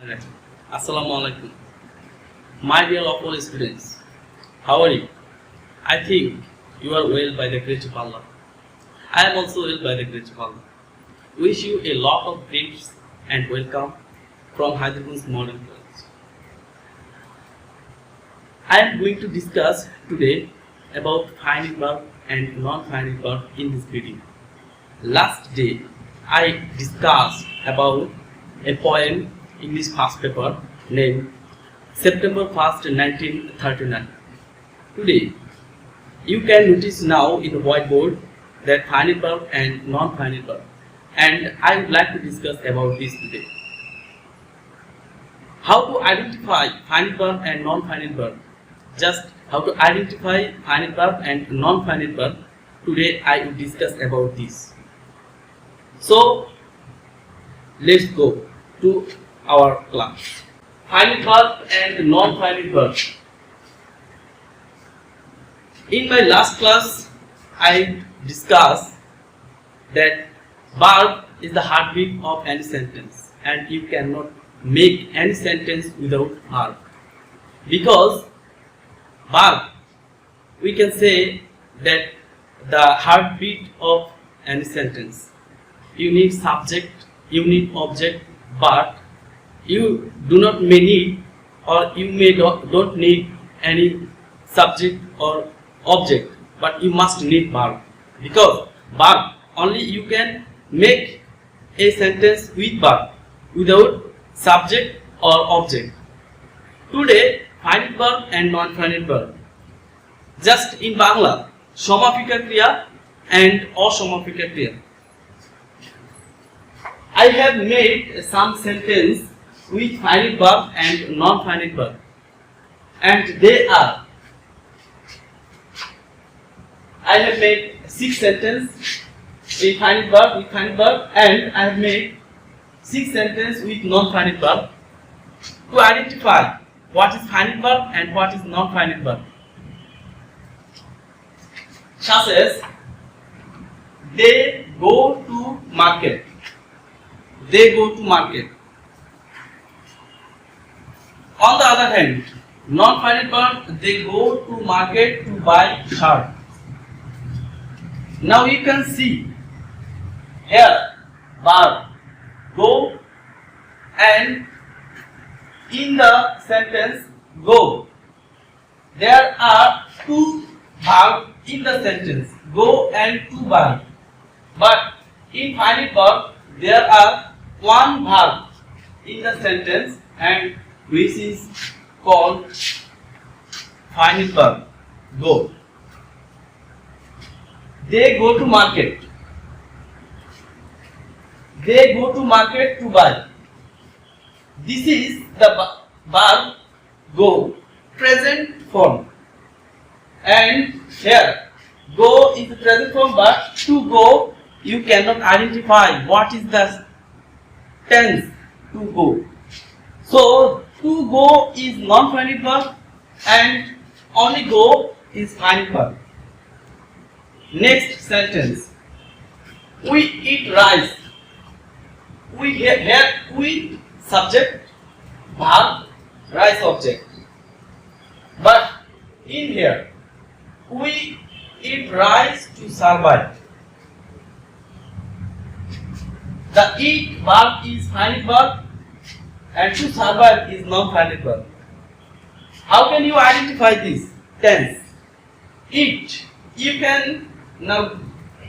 Right. Assalamu alaikum. My dear local students, how are you? I think you are well by the grace of Allah. I am also well by the grace of Allah. Wish you a lot of greets and welcome from Hyderabad Modern College. I am going to discuss today about final verb and non-final verb in this video. Last day, I discussed about a poem English first paper named September 1st, 1939. Today, you can notice now in the whiteboard that final verb and non-final verb, and I would like to discuss about this today. How to identify final verb and non-final verb? Just how to identify final verb and non-final verb. Today I will discuss about this. So let's go to our class. Final verb and non-final verb. In my last class, I discussed that verb is the heartbeat of any sentence, and you cannot make any sentence without verb. Because verb, we can say that the heartbeat of any sentence. You need subject, you need object, but you do not may need, or you may don't need any subject or object, but you must need verb. Because verb, only you can make a sentence with verb, without subject or object. Today, final verb and non-final verb. Just in Bangla, Samafika Kriya and Asamafika Kriya. I have made some sentence with final verb and non-final verb, and they are. I have made 6 sentences with final verb, and I have made 6 sentences with non-final verb to identify what is final verb and what is non-final verb. Such as, they go to market. They go to market. On the other hand, non-final verb, they go to market to buy shirt. Now you can see here verb go, and in the sentence go, there are 2 verbs in the sentence, go and to buy. But in final verb, there are 1 verb in the sentence, and which is called final verb, go. They go to market. They go to market to buy. This is the verb go, present form. And here, go is the present form, but to go, you cannot identify what is the tense to go. So, to go is non-final verb, and only go is final verb. Next sentence. We eat rice. We here we subject, verb, rice object. But in here, we eat rice to survive. The eat verb is final verb, and to survive is non-final verb. How can you identify this tense? Eat. You can now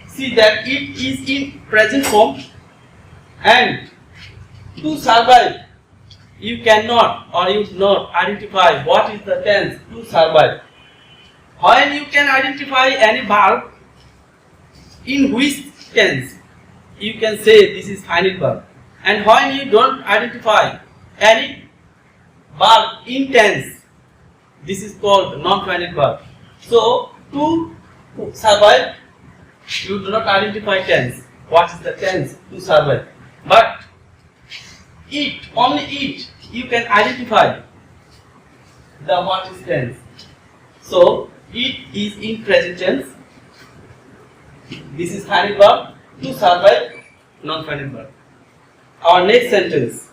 see that it is in present form, and to survive, you cannot or you do not identify what is the tense to survive. When you can identify any verb in which tense, you can say this is final verb. And when you don't identify any verb in tense, this is called non-final verb. So, to survive, you do not identify tense. What is the tense to survive? But eat, only eat, you can identify the what is tense. So, eat is in present tense. This is final verb. To survive, non-final verb. Our next sentence.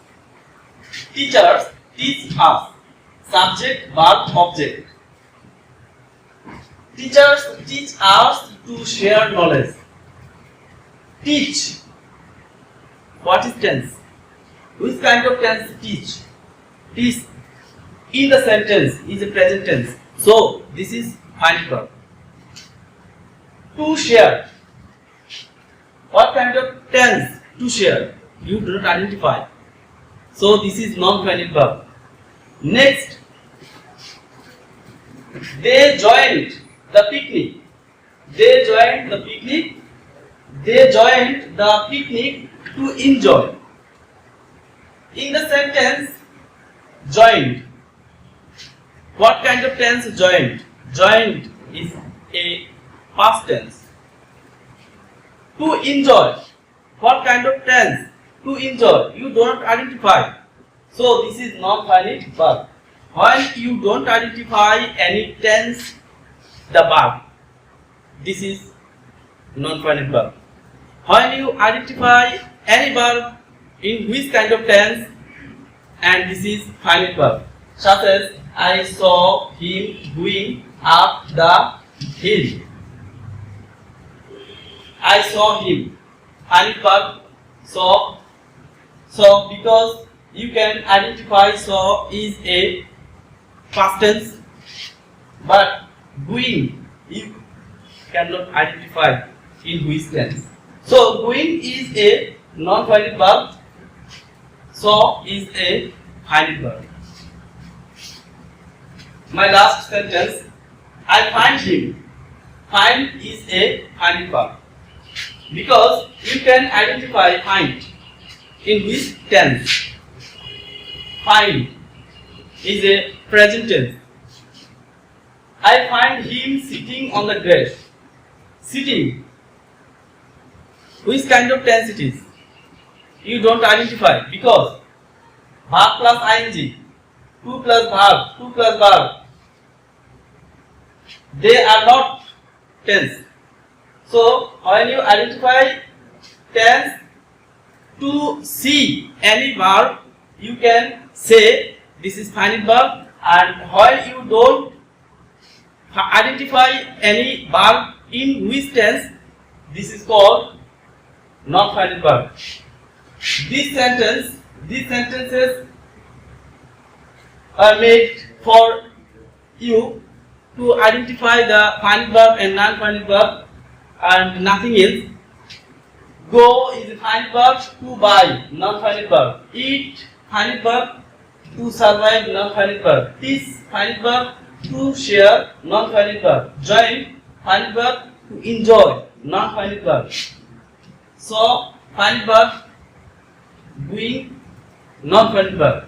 Teachers teach us. Subject, verb, object. Teachers teach us to share knowledge. Teach. What is tense? Which kind of tense teach? Teach in the sentence is a present tense. So this is finite verb. To share. What kind of tense? To share. You do not identify. So this is non-finite verb. Next, they joined the picnic. They joined the picnic. They joined the picnic to enjoy. In the sentence, joined. What kind of tense joined? Joined is a past tense. To enjoy. What kind of tense? To enjoy. You don't identify. So this is non-finite verb. When you don't identify any tense, the verb, this is non-finite verb. When you identify any verb in which kind of tense, and this is finite verb, such as I saw him going up the hill. I saw him. Finite verb, saw. So because you can identify saw is a past tense, but going you cannot identify in which tense. So going is a non-finite verb. Saw is a finite verb. My last sentence, I find him. Find is a finite verb. Because you can identify find in which tense. Find is a present tense. I find him sitting on the grass. Sitting. Which kind of tense it is? You don't identify because verb plus ing, to plus verb, to plus verb, they are not tense. So when you identify tense, to see any verb, you can say this is finite verb, and when you don't identify any verb in which tense, this is called non-finite verb. These sentences are made for you to identify the finite verb and non-finite verb and nothing else. Go is a finite verb, to buy, non-finite verb. Eat, finite verb, to survive, non-finite verb. Teach, finite verb, to share, non-finite verb. Join, finite verb, to enjoy, non-finite verb. So, finite verb, doing, non-finite verb.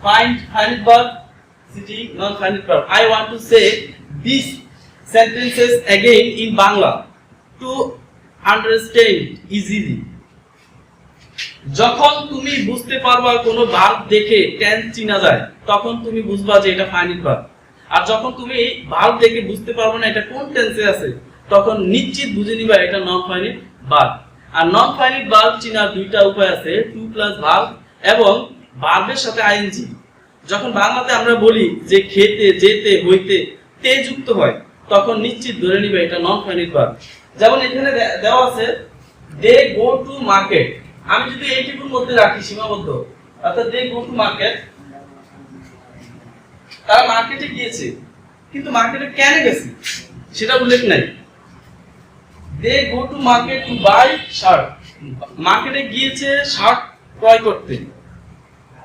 Find, finite verb, sitting, non-finite verb. I want to say these sentences again in Bangla to understand easily. যখন তুমি বুঝতে পারবা কোনো verb দেখে tense চিনা যায় তখন তুমি বুঝবা যে এটা ফাইনাইট ভার্ব, আর যখন তুমি ভার্ব দেখে বুঝতে পারবে না এটা কোন টেন্সে আছে তখন নিশ্চিত বুঝে নিবা এটা নন ফাইনাইট ভার্ব। আর নন ফাইনাইট ভার্ব চিনার দুইটা উপায় আছে, টু প্লাস ভার্ব এবং ভার্বের সাথে আইএনজি। যখন বাংলাতে আমরা বলি যে খেতে, যেতে, হইতে তে যুক্ত হয় তখন নিশ্চিত ধরে নিবে এটা নন ফাইনাইট ভার্ব। যেমন এখানে দেওয়া আছে দে গো টু মার্কেট, আমি যদি এইটুকুর মধ্যে রাখি সীমাবদ্ধ, অর্থাৎ দে গো টু মার্কেট, তারা মার্কেটে গিয়েছে কিন্তু মার্কেটে কেন গেছে সেটা উল্লেখ নাই। They go to market to buy shirt, মার্কেটে গিয়েছে শার্ট ক্রয় করতে।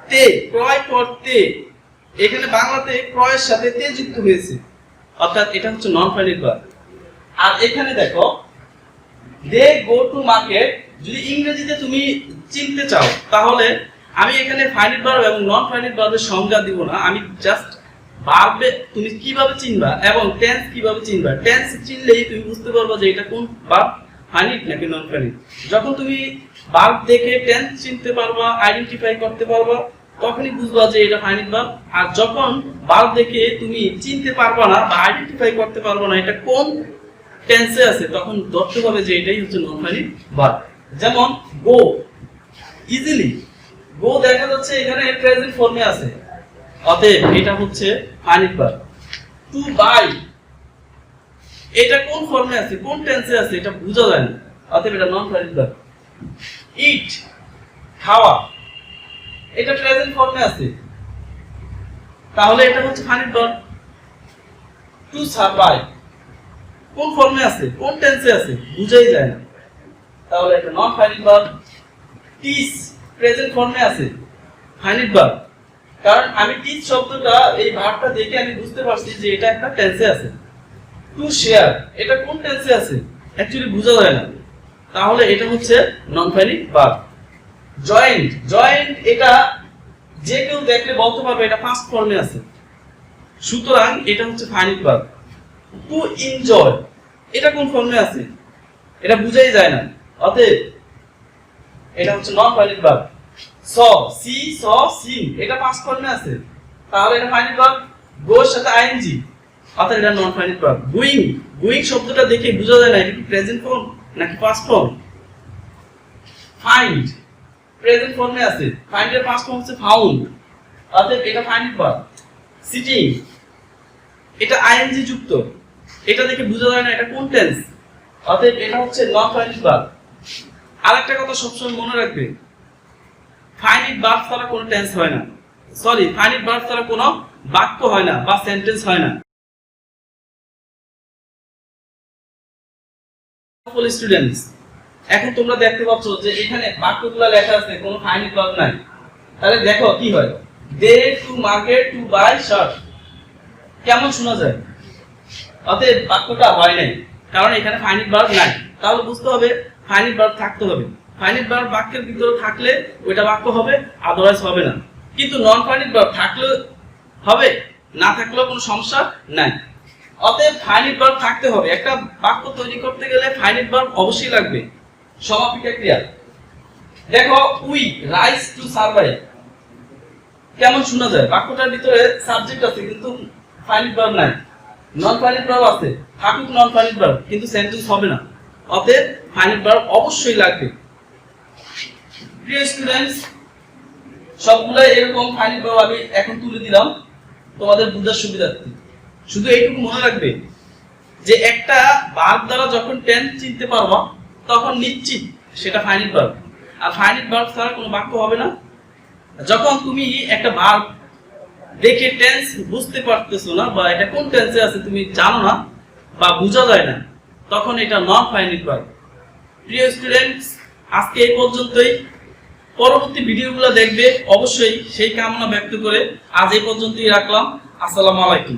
তে ক্রয় করতে, এখানে বাংলাতে ক্রয়ের সাথে তে যুক্ত হয়েছে, অর্থাৎ এটা হচ্ছে নন ফাইনাইট ভার্ব। আর এখানে দেখো দে গো টু মার্কেট, যদি ইংরেজিতে তুমি চিনতে চাও তাহলে আমি এখানে ফাইনাইট ভার্ব এবং নন ফাইনাইট ভার্বের সংজ্ঞা দিব না, আমি জাস্ট ভার্বে তুমি কিভাবে চিনবা এবং টেন্স কিভাবে চিনবা, টেন্স চিনলেই তুমি বুঝতে পারবা যে এটা কোন ভার্ব, ফাইনাইট নাকি নন ফাইনাইট। যখন তুমি ভার্ব দেখে টেন্স চিনতে পারবা, আইডেন্টিফাই করতে পারবা, তখনই বুঝবা যে এটা ফাইনাইট ভার্ব। আর যখন ভার্ব দেখে তুমি চিনতে পারবা না বা আইডেন্টিফাই করতে পারবা না এটা কোন টেন্সে আছে, তখন ধরতে হবে যে এটাই হচ্ছে নন ফাইনাইট ভার্ব। যেমন গো, ইজিলি, গো দেখা যাচ্ছে এখানে প্রেজেন্ট ফর্মে আছে, অতএব এটা হচ্ছে ফাইনাইট ভার্ব। টু বাই এটা কোন ফর্মে আছে, কোন টেন্সে আছে এটা বোঝা যায় না, অতএব এটা নন ফাইনাইট ভার্ব। ইট খাওয়া এটা প্রেজেন্ট ফর্মে আছে, তাহলে এটা হচ্ছে ফাইনাইট ভার্ব। টু সারভাইভ কোন ফর্মে আছে, কোন টেন্সে আছে বুঝাই যায় না, তাহলে এটা non finite verb. Teach present ফর্মে আছে, ফাইনাইট ভার্ব, কারণ আমি টিচ শব্দটা এই ভার্বটা দেখে আমি বুঝতে পারছি যে এটা একটা টেন্সে আছে। টু শেয়ার এটা কোন টেন্সে আছে অ্যাকচুয়ালি বোঝা যায় না, তাহলে এটা হচ্ছে non finite verb. Joint joint এটা যে কেউ দেখলে বলতে পারবে এটা পাস্ট ফর্মে আছে, সুতরাং এটা হচ্ছে ফাইনাইট ভার্ব। টু এনজয় এটা কোন ফর্মে আছে এটা বুঝাই যায় না, অতএব এটা হচ্ছে নন ফাইনাইট ভার্ব। স সি স সিং এটা পাস্ট ফর্মে আছে, তাহলে এটা ফাইনাইট ভার্ব। গো এর সাথে আইএনজি, অর্থাৎ এটা non finite verb. Going going শব্দটা দেখে বোঝা যায় না এটা কি প্রেজেন্ট ফর্ম নাকি পাস্ট ফর্ম। ফাইন্ড প্রেজেন্ট ফর্মে আছে, ফাইন্ড এর পাস্ট ফর্ম হচ্ছে ফাউন্ড, অর্থাৎ এটা ফাইনাইট ভার্ব। সিটিং এটা আইএনজি যুক্ত, এটা দেখে বোঝা যায় না এটা কোন টেন্স, অতএব এটা হচ্ছে নন ফাইনাইট ভার্ব। আরেকটা কথা সবসময় মনে রাখবে, ফাইনাইট ভার্ব ছাড়া কোনো টেন্স হয় না, সরি ফাইনাইট ভার্ব ছাড়া কোনো বাক্য হয় না বা সেন্টেন্স হয় না। স্টুডেন্টস এখন তোমরা দেখতে পাচ্ছ যে এখানে বাক্যগুলো লেখা আছে, কোনো ফাইনাইট ভার্ব নাই, তাহলে দেখো কি হয়। They to market to buy shirt কেমন শোনা যায়, অতএব বাক্যটা হয় নাই, কারণ এখানে ফাইনাইট ভার্ব নাই। তাহলে বুঝতে হবে ফাইনাইট ভার্ব থাকতে হবে, ফাইনাইট ভার্ব বাক্যের ভিতরে থাকলে ওইটা বাক্য হবে, আদারওয়াইজ হবে না। কিন্তু নন ফাইনাইট ভার্ব থাকলে হবে, না থাকলেও কোনো সমস্যা নাই। অতএব ফাইনাইট ভার্ব থাকতে হবে, একটা বাক্য তৈরি করতে গেলে ফাইনাইট ভার্ব অবশ্যই লাগবে। সমাপিকা ক্রিয়া দেখো, উই রাইজ টু সারভাইভ কেমন শোনা যায়, বাক্যটার ভিতরে সাবজেক্ট আছে কিন্তু ফাইনাইট ভার্ব নাই। নন ফাইনাইট ভার্ব আছে, থাকুক নন ফাইনাইট ভার্ব কিন্তু সেন্টেন্স হবে না, অতএব ফাইনাইট ভার্ব অবশ্যই লাগবে। প্রিয় স্টুডেন্টস সবগুলো এরকম ফাইনাইট ভার্ব আমি এখন তুলে দিলাম তোমাদের বুঝার সুবিধার্থে। শুধু এইটুকু মনে রাখবে যে একটা ভার্ব দ্বারা যখন টেন্স চিনতে পারবা তখন নিশ্চিত সেটা ফাইনাইট ভার্ব, আর ফাইনাইট ভার্ব ছাড়া কোনো বাক্য হবে না। যখন তুমি একটা ভার্ব দেখে টেন্স বুঝতে পারতেছো না বা এটা কোন টেন্সে আছে তুমি জানো না বা বোঝা যায় না, তখন এটা নন ফাইনাইট ভার্ব। প্রিয় স্টুডেন্টস আজকে এই পর্যন্তই, পরবর্তী ভিডিওগুলো দেখবে অবশ্যই সেই কামনা ব্যক্ত করে আজ এই পর্যন্তই রাখলাম। আসসালামু আলাইকুম।